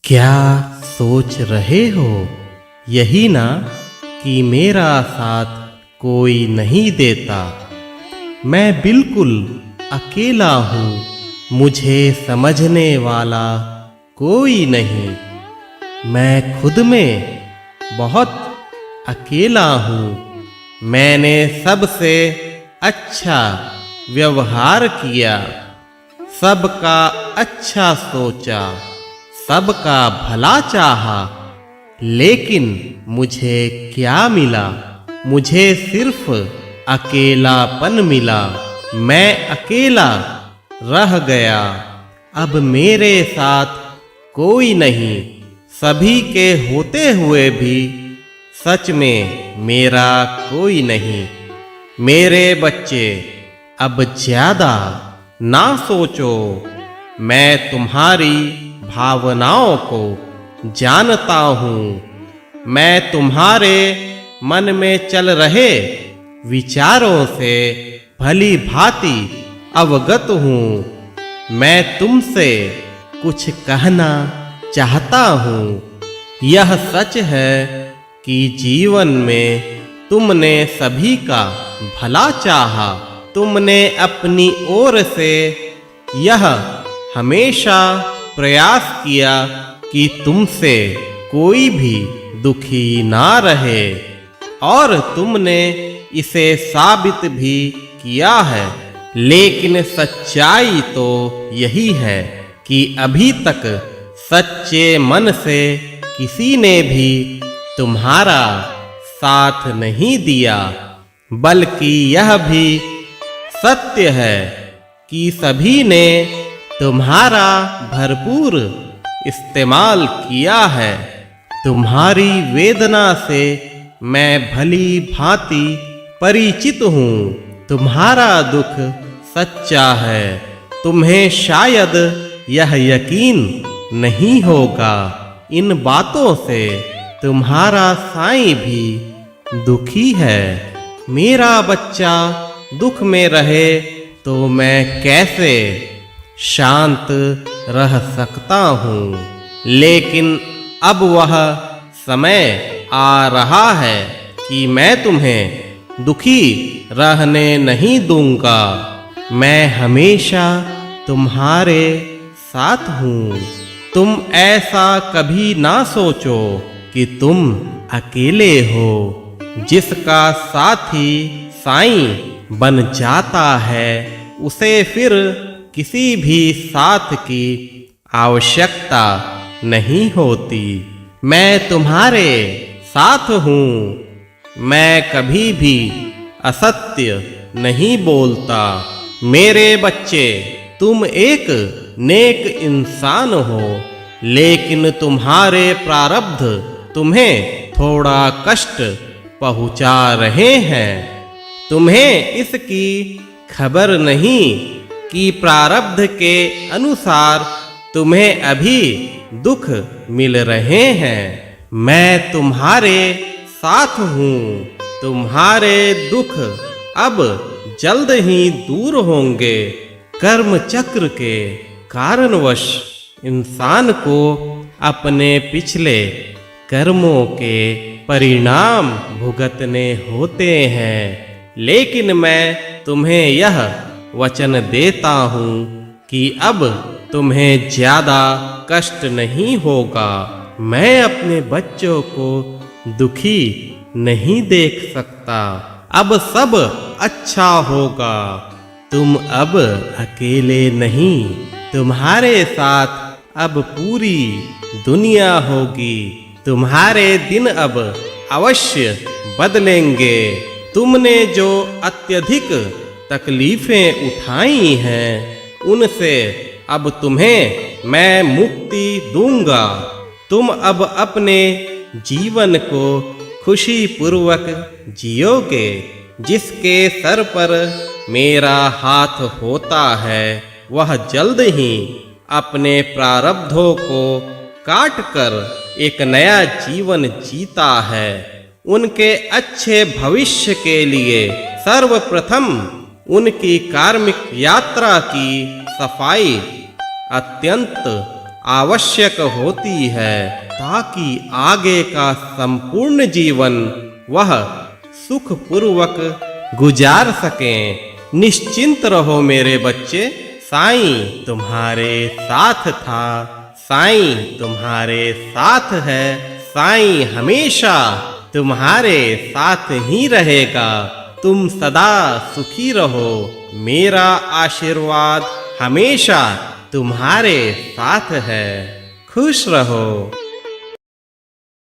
क्या सोच रहे हो यही ना कि मेरा साथ कोई नहीं देता। मैं बिल्कुल अकेला हूँ, मुझे समझने वाला कोई नहीं। मैं खुद में बहुत अकेला हूँ। मैंने सबसे अच्छा व्यवहार किया, सबका अच्छा सोचा, सबका भला चाहा, लेकिन मुझे क्या मिला? मुझे सिर्फ अकेलापन मिला। मैं अकेला रह गया। अब मेरे साथ कोई नहीं। सभी के होते हुए भी सच में मेरा कोई नहीं। मेरे बच्चे, अब ज्यादा ना सोचो। मैं तुम्हारी भावनाओं को जानता हूँ। मैं तुम्हारे मन में चल रहे विचारों से भली भांति अवगत हूँ। मैं तुमसे कुछ कहना चाहता हूँ। यह सच है कि जीवन में तुमने सभी का भला चाहा। तुमने अपनी ओर से यह हमेशा प्रयास किया कि तुमसे कोई भी दुखी ना रहे, और तुमने इसे साबित भी किया है। लेकिन सच्चाई तो यही है कि अभी तक सच्चे मन से किसी ने भी तुम्हारा साथ नहीं दिया। बल्कि यह भी सत्य है कि सभी ने तुम्हारा भरपूर इस्तेमाल किया है। तुम्हारी वेदना से मैं भली भांति परिचित हूँ। तुम्हारा दुख सच्चा है। तुम्हें शायद यह यकीन नहीं होगा। इन बातों से तुम्हारा साईं भी दुखी है। मेरा बच्चा दुख में रहे तो मैं कैसे शांत रह सकता हूँ। लेकिन अब वह समय आ रहा है कि मैं तुम्हें दुखी रहने नहीं दूंगा। मैं हमेशा तुम्हारे साथ हूँ। तुम ऐसा कभी ना सोचो कि तुम अकेले हो। जिसका साथी साईं बन जाता है, उसे फिर किसी भी साथ की आवश्यकता नहीं होती। मैं तुम्हारे साथ हूँ। मैं कभी भी असत्य नहीं बोलता। मेरे बच्चे, तुम एक नेक इंसान हो, लेकिन तुम्हारे प्रारब्ध तुम्हें थोड़ा कष्ट पहुंचा रहे हैं। तुम्हें इसकी खबर नहीं कि प्रारब्ध के अनुसार तुम्हें अभी दुख मिल रहे हैं। मैं तुम्हारे साथ हूँ। तुम्हारे दुख अब जल्द ही दूर होंगे। कर्म चक्र के कारणवश इंसान को अपने पिछले कर्मों के परिणाम भुगतने होते हैं। लेकिन मैं तुम्हें यह वचन देता हूँ कि अब तुम्हें ज्यादा कष्ट नहीं होगा। मैं अपने बच्चों को दुखी नहीं देख सकता। अब सब अच्छा होगा। तुम अब अकेले नहीं। तुम्हारे साथ अब पूरी दुनिया होगी। तुम्हारे दिन अब अवश्य बदलेंगे। तुमने जो अत्यधिक तकलीफें उठाई हैं, उनसे अब तुम्हें मैं मुक्ति दूंगा। तुम अब अपने जीवन को खुशी पूर्वक जियोगे। जिसके सर पर मेरा हाथ होता है, वह जल्द ही अपने प्रारब्धों को काट कर एक नया जीवन जीता है। उनके अच्छे भविष्य के लिए सर्वप्रथम उनकी कार्मिक यात्रा की सफाई अत्यंत आवश्यक होती है ताकि आगे का संपूर्ण जीवन वह सुखपूर्वक गुजार सकें। निश्चिंत रहो मेरे बच्चे, साईं तुम्हारे साथ था, साईं तुम्हारे साथ है, साईं हमेशा तुम्हारे साथ ही रहेगा। तुम सदा सुखी रहो, मेरा आशीर्वाद हमेशा तुम्हारे साथ है। खुश रहो।